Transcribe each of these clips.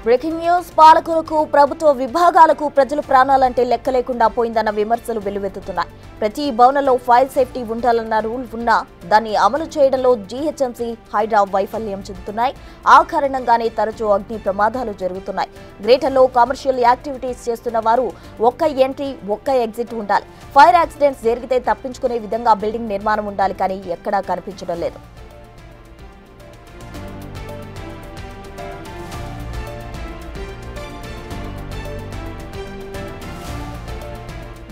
Breaking news పాలకులకు ప్రభుత్వ విభాగాలకు ప్రజల ప్రాణాలంటే లెక్క లేకుండా పోయిందన్న విమర్శలు వెల్లువెత్తుతున్నాయి. ప్రతి భవనంలో ఫైర్ సేఫ్టీ ఉండాలన్న రూల్ ఉన్నా దాన్ని అమలు చేయడంలో జీహెచ్ఎంసీ హైడ్రా వైఫల్యం చెందుతున్నాయి. ఆ కారణంగానే తరచూ అగ్ని ప్రమాదాలు జరుగుతున్నాయి. గ్రేటర్లో కమర్షియల్ యాక్టివిటీస్ చేస్తున్న వారు ఒక్క ఎంట్రీ ఒక్క ఎగ్జిట్ ఉండాలి. ఫైర్ యాక్సిడెంట్స్ జరిగితే తప్పించుకునే విధంగా బిల్డింగ్ నిర్మాణం ఉండాలి, కానీ ఎక్కడా కనిపించడం లేదు.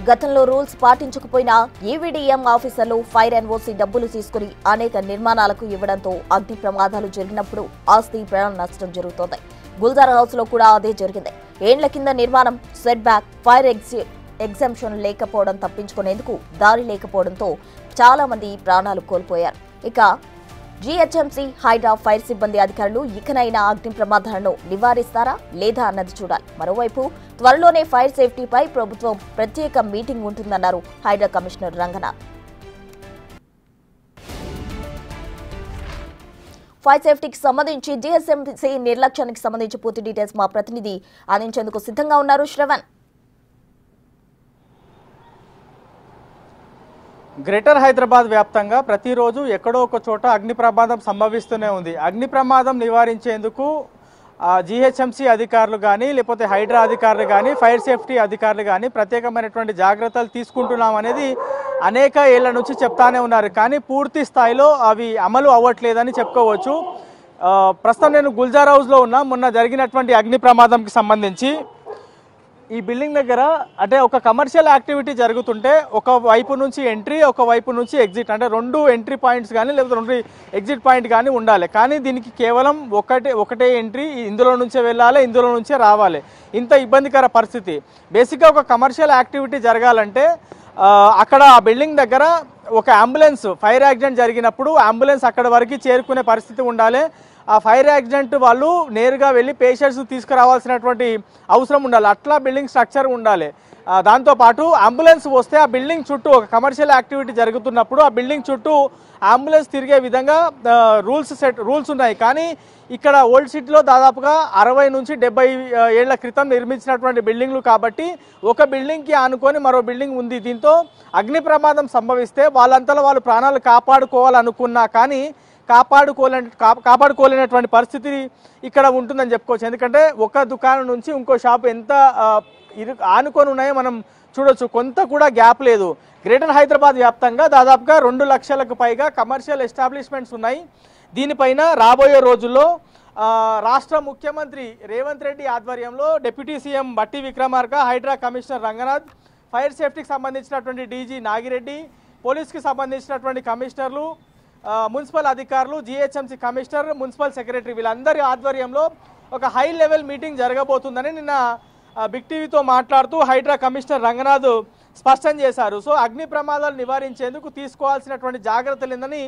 గతంలో రూల్స్ పాటించకపోయినా ఈవీడీఎం ఆఫీసర్లు ఫైర్ ఎన్ఓసీ డబ్బులు తీసుకుని అనేక నిర్మాణాలకు ఇవ్వడంతో అగ్ని ప్రమాదాలు జరిగినప్పుడు ఆస్తి ప్రాణ నష్టం జరుగుతోంది. గుల్జార్ హౌస్ లో కూడా అదే జరిగింది. ఏండ్ల కింద నిర్మాణం, సెట్ బ్యాక్, ఫైర్ ఎగ్జంప్షన్ లేకపోవడం, తప్పించుకునేందుకు దారి లేకపోవడంతో చాలా మంది ప్రాణాలు కోల్పోయారు. ఇక జీహెచ్ఎంసీ హైడ్రా ఫైర్ సిబ్బంది అధికారులు ఇకనైనా అగ్ని ప్రమాదాలను నివారిస్తారా లేదా అన్నది చూడాలి. మరోవైపు త్వరలోనే ఫైర్ సేఫ్టీపై ప్రభుత్వం ప్రత్యేక మీటింగ్ ఉంటుందన్నారు హైడ్రా కమిషనర్ రంగనాథ్. ఫైర్ సేఫ్టీకి సంబంధించి జీహెచ్ఎంసీ నిర్లక్ష్యానికి సంబంధించి పూర్తి డీటెయిల్స్ మా ప్రతినిధి అందించేందుకు సిద్ధంగా ఉన్నారు. శ్రవణ్. గ్రేటర్ హైదరాబాద్ వ్యాప్తంగా ప్రతిరోజు ఎక్కడో ఒక చోట అగ్ని ప్రమాదం సంభవిస్తూనే ఉంది. అగ్ని ప్రమాదం నివారించేందుకు జీహెచ్ఎంసీ అధికారులు కానీ, లేకపోతే హైడ్రా అధికారులు కానీ, ఫైర్ సేఫ్టీ అధికారులు కానీ ప్రత్యేకమైనటువంటి జాగ్రత్తలు తీసుకుంటున్నాం అనేది అనేక ఏళ్ల నుంచి చెప్తానే ఉన్నారు. కానీ పూర్తి స్థాయిలో అవి అమలు అవ్వట్లేదని చెప్పుకోవచ్చు. ప్రస్తుతం నేను గుల్జార్ హౌస్లో ఉన్నా. మొన్న జరిగినటువంటి అగ్ని ప్రమాదంకి సంబంధించి ఈ బిల్డింగ్ దగ్గర అంటే ఒక కమర్షియల్ యాక్టివిటీ జరుగుతుంటే ఒక వైపు నుంచి ఎంట్రీ, ఒక వైపు నుంచి ఎగ్జిట్, అంటే రెండు ఎంట్రీ పాయింట్స్ కానీ లేకపోతే రెండు ఎగ్జిట్ పాయింట్ కానీ ఉండాలి. కానీ దీనికి కేవలం ఒకటే ఎంట్రీ, ఇందులో నుంచే వెళ్ళాలి, ఇందులో నుంచే రావాలి. ఇంత ఇబ్బందికర పరిస్థితి. బేసిక్గా ఒక కమర్షియల్ యాక్టివిటీ జరగాలంటే అక్కడ ఆ బిల్డింగ్ దగ్గర ఒక అంబులెన్స్, ఫైర్ యాక్సిడెంట్ జరిగినప్పుడు అంబులెన్స్ అక్కడ వరకు చేరుకునే పరిస్థితి ఉండాలి. ఆ ఫైర్ యాక్సిడెంట్ వాళ్ళు నేరుగా వెళ్ళి పేషెంట్స్ తీసుకురావాల్సినటువంటి అవసరం ఉండాలి. అట్లా బిల్డింగ్ స్ట్రక్చర్ ఉండాలి. దాంతోపాటు అంబులెన్స్ వస్తే ఆ బిల్డింగ్ చుట్టూ ఒక కమర్షియల్ యాక్టివిటీ జరుగుతున్నప్పుడు ఆ బిల్డింగ్ చుట్టూ అంబులెన్స్ తిరిగే విధంగా రూల్స్ ఉన్నాయి. కానీ ఇక్కడ ఓల్డ్ సిటీలో దాదాపుగా 60 నుంచి 70 ఏళ్ల క్రితం నిర్మించినటువంటి బిల్డింగ్లు కాబట్టి ఒక బిల్డింగ్కి ఆనుకొని మరో బిల్డింగ్ ఉంది. దీంతో అగ్ని ప్రమాదం సంభవిస్తే వాళ్ళంతలో వాళ్ళు ప్రాణాలు కాపాడుకోవాలనుకున్నా కానీ కాపాడుకోలేనటువంటి పరిస్థితి ఇక్కడ ఉంటుందని చెప్పుకోవచ్చు. ఎందుకంటే ఒక దుకాణం నుంచి ఇంకో షాప్ ఎంత ఆనుకొని ఉన్నాయో మనం చూడొచ్చు. కొంత కూడా గ్యాప్ లేదు. గ్రేటర్ హైదరాబాద్ వ్యాప్తంగా దాదాపుగా 2 లక్షలకు పైగా కమర్షియల్ ఎస్టాబ్లిష్మెంట్స్ ఉన్నాయి. దీనిపైన రాబోయే రోజుల్లో రాష్ట్ర ముఖ్యమంత్రి రేవంత్ రెడ్డి ఆధ్వర్యంలో డిప్యూటీ సీఎం బట్టి విక్రమార్క, హైడ్రా కమిషనర్ రంగనాథ్, ఫైర్ సేఫ్టీకి సంబంధించినటువంటి డీజీ నాగిరెడ్డి, పోలీస్కి సంబంధించినటువంటి కమిషనర్లు, మున్సిపల్ అధికారులు, జీహెచ్ఎంసీ కమిషనర్, మున్సిపల్ సెక్రటరీ వీళ్ళందరి ఆధ్వర్యంలో ఒక హై లెవెల్ మీటింగ్ జరగబోతుందని నిన్న బిగ్ టీవీతో మాట్లాడుతూ హైడ్రా కమిషనర్ రంగనాథ్ స్పష్టం చేశారు. సో అగ్ని ప్రమాదాలు నివారించేందుకు తీసుకోవాల్సినటువంటి జాగ్రత్తలు ఏందని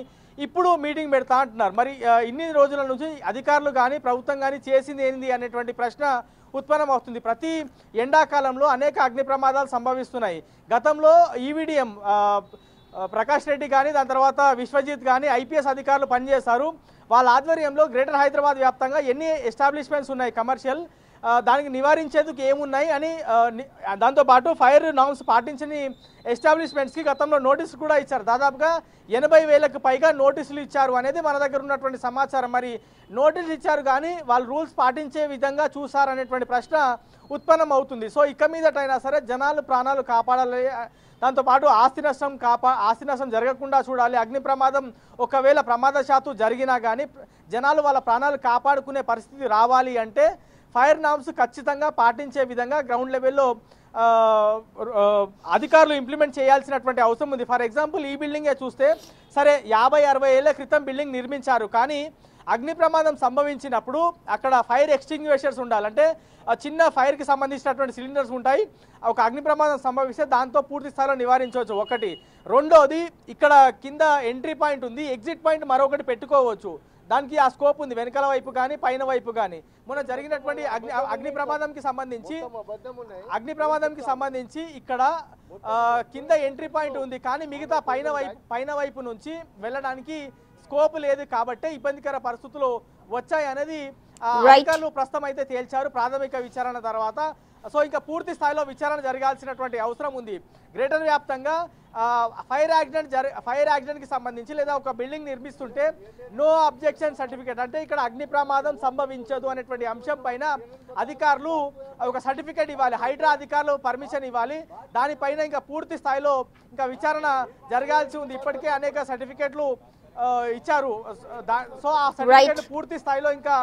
ఇప్పుడు మీటింగ్ పెడతా అంటున్నారు. మరి ఇన్ని రోజుల నుంచి అధికారులు కానీ ప్రభుత్వం కానీ చేసింది ఏంది అనేటువంటి ప్రశ్న ఉత్పన్నమవుతుంది. ప్రతి ఎండాకాలంలో అనేక అగ్ని ప్రమాదాలు సంభవిస్తున్నాయి. గతంలో ఈవీడీఎం ప్రకాష్ రెడ్డి కానీ, దాని తర్వాత విశ్వజిత్ కానీ ఐపీఎస్ అధికారులు పనిచేశారు. వాళ్ళ ఆధ్వర్యంలో గ్రేటర్ హైదరాబాద్ వ్యాప్తంగా ఎన్ని ఎస్టాబ్లిష్మెంట్స్ ఉన్నాయి కమర్షియల్, దానికి నివారించేందుకు ఏమున్నాయి అని, దాంతోపాటు ఫైర్ నామ్స్ పాటించని ఎస్టాబ్లిష్మెంట్స్కి గతంలో నోటీసులు కూడా ఇచ్చారు. దాదాపుగా 80,000కు పైగా నోటీసులు ఇచ్చారు అనేది మన దగ్గర ఉన్నటువంటి సమాచారం. మరి నోటీసులు ఇచ్చారు కానీ వాళ్ళు రూల్స్ పాటించే విధంగా చూసారనేటువంటి ప్రశ్న ఉత్పన్నం అవుతుంది. సో ఇక మీదటైనా సరే జనాలు ప్రాణాలు కాపాడాలి, దాంతోపాటు ఆస్తి నష్టం జరగకుండా చూడాలి. అగ్ని ప్రమాదం ఒకవేళ ప్రమాదశాత్తు జరిగినా కానీ జనాలు వాళ్ళ ప్రాణాలు కాపాడుకునే పరిస్థితి రావాలి అంటే ఫైర్ నామ్స్ ఖచ్చితంగా పాటించే విధంగా గ్రౌండ్ లెవెల్లో అధికారులు ఇంప్లిమెంట్ చేయాల్సినటువంటి అవసరం ఉంది. ఫర్ ఎగ్జాంపుల్ ఈ బిల్డింగే చూస్తే సరే 50-60 ఏళ్ల క్రితం బిల్డింగ్ నిర్మించారు. కానీ అగ్ని ప్రమాదం సంభవించినప్పుడు అక్కడ ఫైర్ ఎక్స్టింగ్విషర్స్ ఉండాలంటే చిన్న ఫైర్కి సంబంధించినటువంటి సిలిండర్స్ ఉంటాయి. ఒక అగ్ని ప్రమాదం సంభవిస్తే దాంతో పూర్తి స్థాయిలో నివారించవచ్చు. ఒకటి. రెండోది, ఇక్కడ కింద ఎంట్రీ పాయింట్ ఉంది, ఎగ్జిట్ పాయింట్ మరొకటి పెట్టుకోవచ్చు. దానికి ఆ స్కోప్ ఉంది, వెనకాల వైపు కానీ పైన వైపు కానీ. మొన్న జరిగినటువంటి అగ్ని ప్రమాదంకి సంబంధించి ఇక్కడ కింద ఎంట్రీ పాయింట్ ఉంది, కానీ మిగతా పైన వైపు నుంచి వెళ్ళడానికి స్కోప్ లేదు కాబట్టి ఇబ్బందికర పరిస్థితులు వచ్చాయి అనేది అధికారులు ప్రస్తుతం అయితే తేల్చారు ప్రాథమిక విచారణ తర్వాత. సో ఇంకా పూర్తి స్థాయిలో విచారణ జరగాల్సినటువంటి అవసరం ఉంది. గ్రేటర్ వ్యాప్తంగా ఫైర్ యాక్సిడెంట్ కి సంబంధించి లేదా ఒక బిల్డింగ్ నిర్మిస్తుంటే నో అబ్జెక్షన్ సర్టిఫికేట్, అంటే ఇక్కడ అగ్ని ప్రమాదం సంభవించదు అనేటువంటి అంశం పైన అధికారులు ఒక సర్టిఫికేట్ ఇవ్వాలి, హైడ్రా అధికారులు పర్మిషన్ ఇవ్వాలి. దానిపైన ఇంకా పూర్తి స్థాయిలో ఇంకా విచారణ జరగాల్సి ఉంది. ఇప్పటికే అనేక సర్టిఫికేట్లు ఇచ్చారు. సో ఆ సర్టిఫికేట్ పూర్తి స్థాయిలో ఇంకా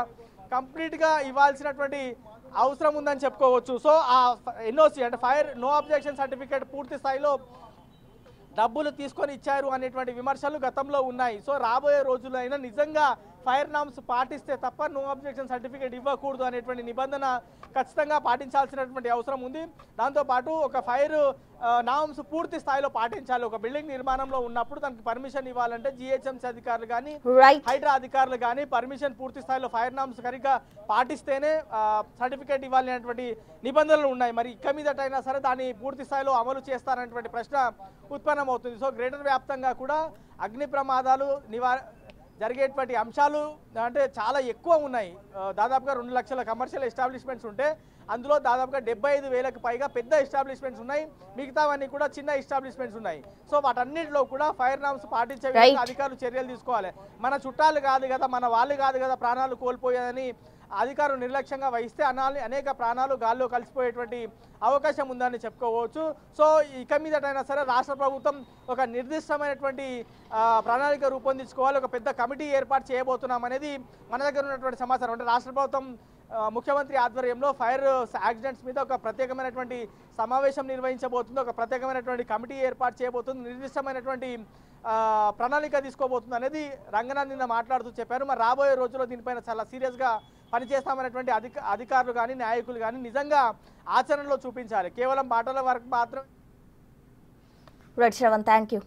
కంప్లీట్ గా ఇవ్వాల్సినటువంటి అవసరం ఉందని చెప్పుకోవచ్చు. సో ఆ ఎన్ఓసి అంటే ఫైర్ నో అబ్జెక్షన్ సర్టిఫికేట్ పూర్తి స్థాయిలో డబ్బులు తీసుకొని ఇచ్చారు అనేటువంటి విమర్శలు గతంలో ఉన్నాయి. సో రాబోయే రోజుల్లో అయినా నిజంగా ఫైర్ నామ్స్ పాటిస్తే తప్ప నో అబ్జెక్షన్ సర్టిఫికేట్ ఇవ్వకూడదు అనేటువంటి నిబంధన ఖచ్చితంగా పాటించాల్సినటువంటి అవసరం ఉంది. దాంతోపాటు ఒక ఫైర్ నామ్స్ పూర్తి స్థాయిలో పాటించాలి. ఒక బిల్డింగ్ నిర్మాణంలో ఉన్నప్పుడు దానికి పర్మిషన్ ఇవ్వాలంటే జిహెచ్ఎంసీ అధికారులు కానీ హైడ్రా అధికారులు కానీ పర్మిషన్ పూర్తి స్థాయిలో ఫైర్ నామ్స్ సరిగ్గా పాటిస్తేనే సర్టిఫికేట్ ఇవ్వాలి అనేటువంటి నిబంధనలు ఉన్నాయి. మరి ఇక మీదటైనా సరే దాన్ని పూర్తి స్థాయిలో అమలు చేస్తారనేటువంటి ప్రశ్న ఉత్పన్నమవుతుంది. సో గ్రేటర్ వ్యాప్తంగా కూడా అగ్ని ప్రమాదాలు జరిగేటువంటి అంశాలు అంటే చాలా ఎక్కువ ఉన్నాయి. దాదాపుగా 2 లక్షల కమర్షియల్ ఎస్టాబ్లిష్మెంట్స్ ఉంటే అందులో దాదాపుగా 75,000కు పైగా పెద్ద ఎస్టాబ్లిష్మెంట్స్ ఉన్నాయి, మిగతావన్నీ కూడా చిన్న ఎస్టాబ్లిష్మెంట్స్ ఉన్నాయి. సో వాటన్నిటిలో కూడా ఫైర్ నామ్స్ పాటించే విధంగా అధికారులు చర్యలు తీసుకోవాలి. మన చుట్టాలు కాదు కదా, మన వాళ్ళు కాదు కదా ప్రాణాలు కోల్పోయాయని అధికారులు నిర్లక్ష్యంగా వహిస్తే అనేక ప్రాణాలు గాల్లో కలిసిపోయేటువంటి అవకాశం ఉందని చెప్పుకోవచ్చు. సో ఇక మీదటైనా సరే రాష్ట్ర ప్రభుత్వం ఒక నిర్దిష్టమైనటువంటి ప్రణాళిక రూపొందించుకోవాలి. ఒక పెద్ద కమిటీ ఏర్పాటు చేయబోతున్నాం అనేది మన దగ్గర ఉన్నటువంటి సమాచారం. అంటే రాష్ట్ర ప్రభుత్వం ముఖ్యమంత్రి ఆధ్వర్యంలో ఫైర్ యాక్సిడెంట్స్ మీద ఒక ప్రత్యేకమైనటువంటి సమావేశం నిర్వహించబోతుంది, ఒక ప్రత్యేకమైనటువంటి కమిటీ ఏర్పాటు చేయబోతుంది, నిర్దిష్టమైనటువంటి ప్రణాళిక తీసుకోబోతుంది అనేది రంగనాథ్ నిన్న మాట్లాడుతూ చెప్పారు. మరి రాబోయే రోజుల్లో దీనిపైన చాలా సీరియస్గా పనిచేస్తామనేటువంటి అధికారులు కానీ నాయకులు కానీ నిజంగా ఆచరణలో చూపించాలి. కేవలం మాటల వరకు మాత్రం. Right Shravan, thank you.